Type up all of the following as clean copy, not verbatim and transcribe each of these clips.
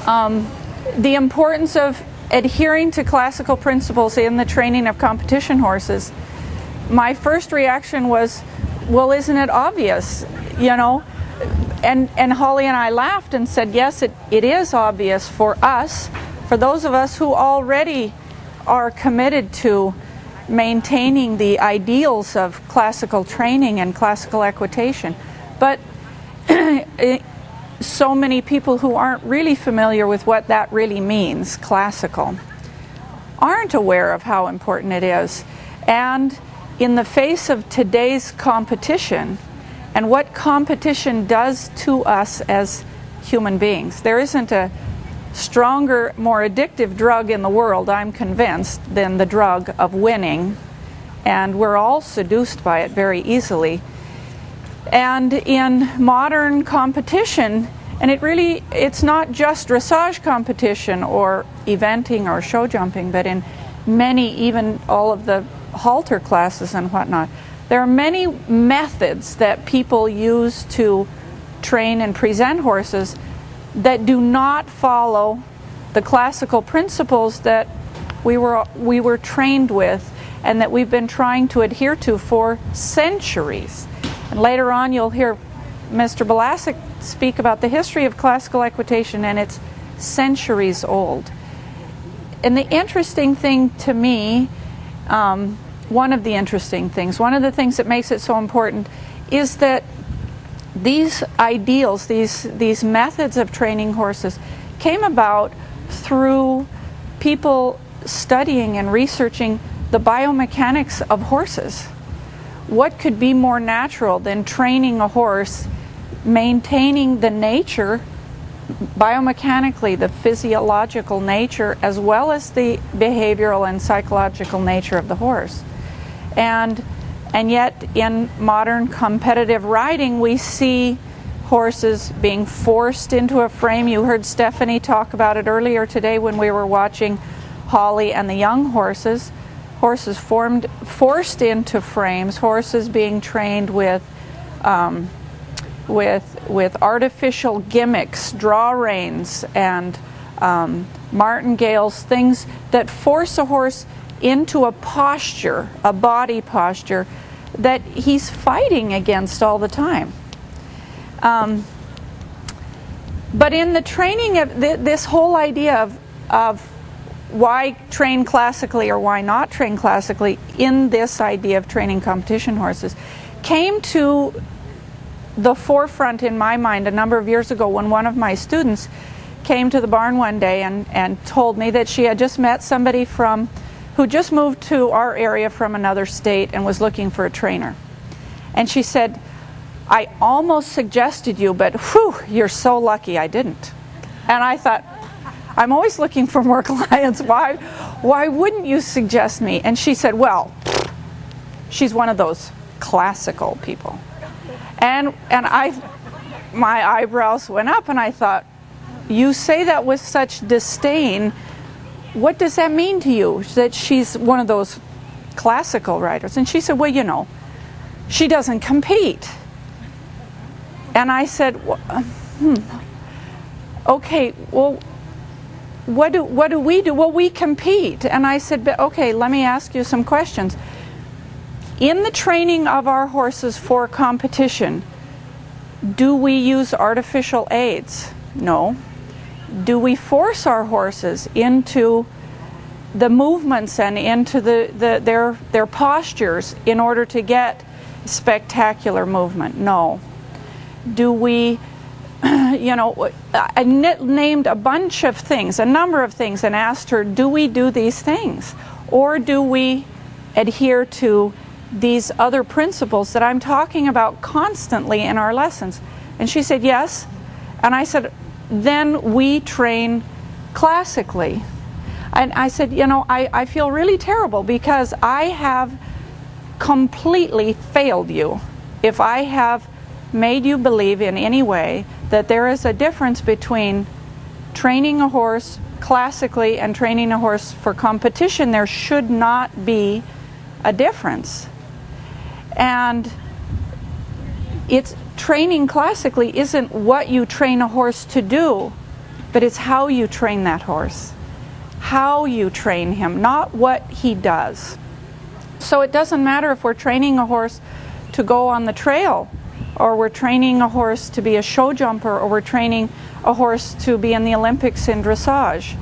The importance of adhering to classical principles in the training of competition horses, my first reaction was, well, isn't it obvious, you know? And Holly and I laughed and said, yes, it is obvious for us, for those of us who already are committed to maintaining the ideals of classical training and classical equitation. But so many people who aren't really familiar with what that really means, classical, aren't aware of how important it is. And in the face of today's competition and what competition does to us as human beings, there isn't a stronger, more addictive drug in the world, I'm convinced, than the drug of winning. And we're all seduced by it very easily. And in modern competition, and it's not just dressage competition or eventing or show jumping, but in many, even all of the halter classes and whatnot, there are many methods that people use to train and present horses that do not follow the classical principles that we were trained with and that we've been trying to adhere to for centuries. And later on you'll hear Mr. Balasik speak about the history of classical equitation, and it's centuries old. And the interesting thing to me, one of the things that makes it so important is that these ideals, these methods of training horses came about through people studying and researching the biomechanics of horses. What could be more natural than training a horse, maintaining the nature, biomechanically, the physiological nature, as well as the behavioral and psychological nature of the horse. And yet in modern competitive riding, we see horses being forced into a frame. You heard Stephanie talk about it earlier today when we were watching Holly and the young horses. Horses forced into frames, horses being trained with artificial gimmicks, draw reins, and martingales, things that force a horse into a posture, a body posture, that he's fighting against all the time. But in the training of this whole idea of why train classically or why not train classically in this idea of training competition horses came to the forefront in my mind a number of years ago when one of my students came to the barn one day and told me that she had just met somebody who just moved to our area from another state and was looking for a trainer. And she said, I almost suggested you, but whew, you're so lucky I didn't. And I thought, I'm always looking for more clients. Why wouldn't you suggest me? And she said, well, she's one of those classical people. And my eyebrows went up and I thought, you say that with such disdain. What does that mean to you, that she's one of those classical riders? And she said, well, you know, she doesn't compete. And I said, okay, well, what do we do? Well, we compete. And I said, okay, let me ask you some questions. In the training of our horses for competition, do we use artificial aids? No. Do we force our horses into the movements and into their postures in order to get spectacular movement? No. Do we, I named a bunch of things, a number of things, and asked her, do we do these things? Or do we adhere to these other principles that I'm talking about constantly in our lessons? And she said, yes. And I said, then we train classically. And I said, I feel really terrible because I have completely failed you if I have made you believe in any way that there is a difference between training a horse classically and training a horse for competition. There should not be a difference. And it's training classically isn't what you train a horse to do, but it's how you train that horse, how you train him, not what he does. So it doesn't matter if we're training a horse to go on the trail, or we're training a horse to be a show jumper, or we're training a horse to be in the Olympics in dressage.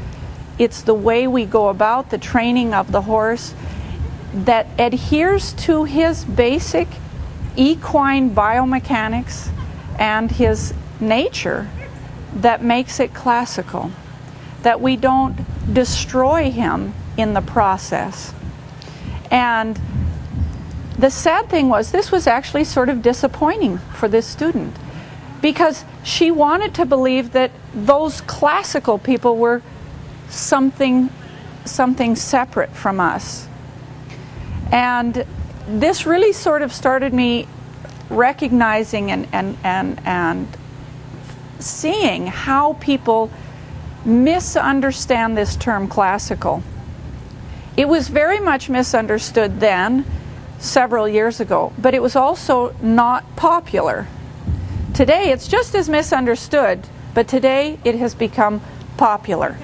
It's the way we go about the training of the horse that adheres to his basic equine biomechanics and his nature that makes it classical, that we don't destroy him in the process. And the sad thing was, this was actually sort of disappointing for this student, because she wanted to believe that those classical people were something separate from us. And this really sort of started me recognizing and seeing how people misunderstand this term classical. It was very much misunderstood then, several years ago, but it was also not popular. Today it's just as misunderstood, but today it has become popular.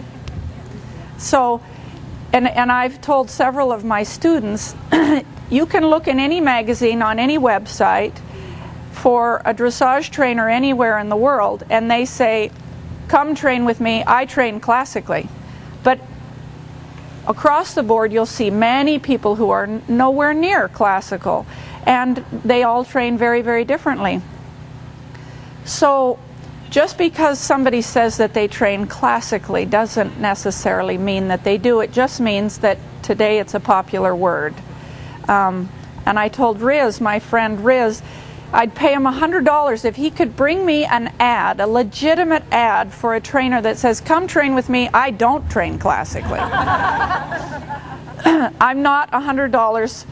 So, and I've told several of my students, you can look in any magazine on any website for a dressage trainer anywhere in the world, and they say, come train with me, I train classically. But across the board you'll see many people who are nowhere near classical, and they all train very, very differently. So just because somebody says that they train classically doesn't necessarily mean that they do. It just means that today it's a popular word. And I told Riz, my friend Riz, I'd pay him $100 if he could bring me an ad, a legitimate ad for a trainer that says, come train with me, I don't train classically. I'm not $100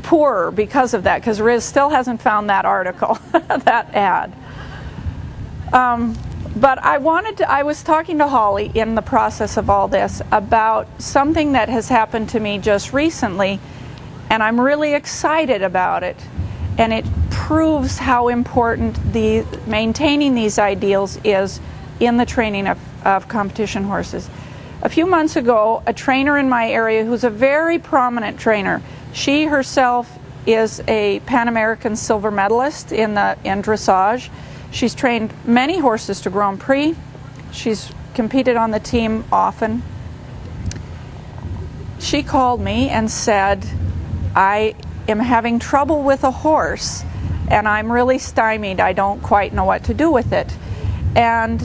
poorer because of that, because Riz still hasn't found that article, that ad. But I was talking to Holly in the process of all this about something that has happened to me just recently, and I'm really excited about it. And it proves how important maintaining these ideals is in the training of competition horses. A few months ago, a trainer in my area who's a very prominent trainer, she herself is a Pan American silver medalist in dressage. She's trained many horses to Grand Prix. She's competed on the team often. She called me and said, I am having trouble with a horse and I'm really stymied. I don't quite know what to do with it. And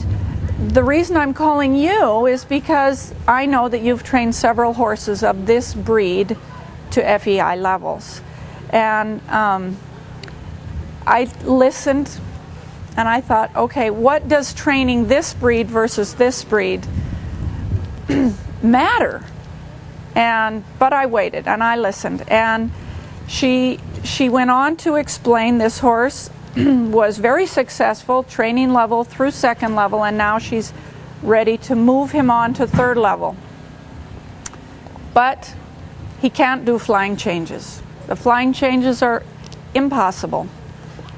the reason I'm calling you is because I know that you've trained several horses of this breed to FEI levels. And I listened and I thought, okay, what does training this breed versus this breed matter? But I waited and I listened, and she went on to explain this horse was very successful, training level through second level, and now she's ready to move him on to third level. But he can't do flying changes. The flying changes are impossible.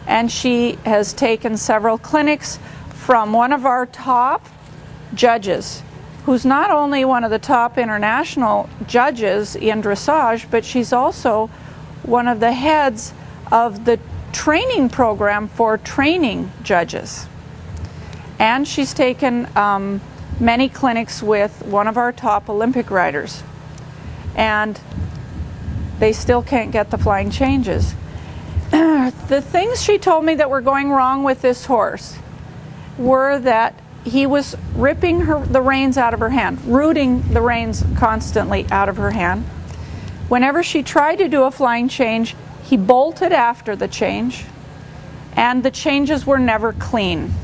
And she has taken several clinics from one of our top judges, who's not only one of the top international judges in dressage, but she's also one of the heads of the training program for training judges. And she's taken many clinics with one of our top Olympic riders. And they still can't get the flying changes. The things she told me that were going wrong with this horse were that he was ripping the reins out of her hand, rooting the reins constantly out of her hand. Whenever she tried to do a flying change, he bolted after the change, and the changes were never clean.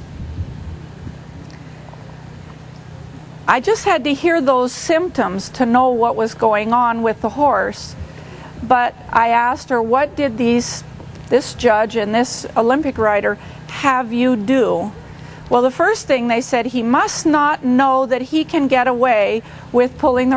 I just had to hear those symptoms to know what was going on with the horse. But I asked her, what did this judge and this Olympic rider have you do? Well, the first thing they said, he must not know that he can get away with pulling the reins.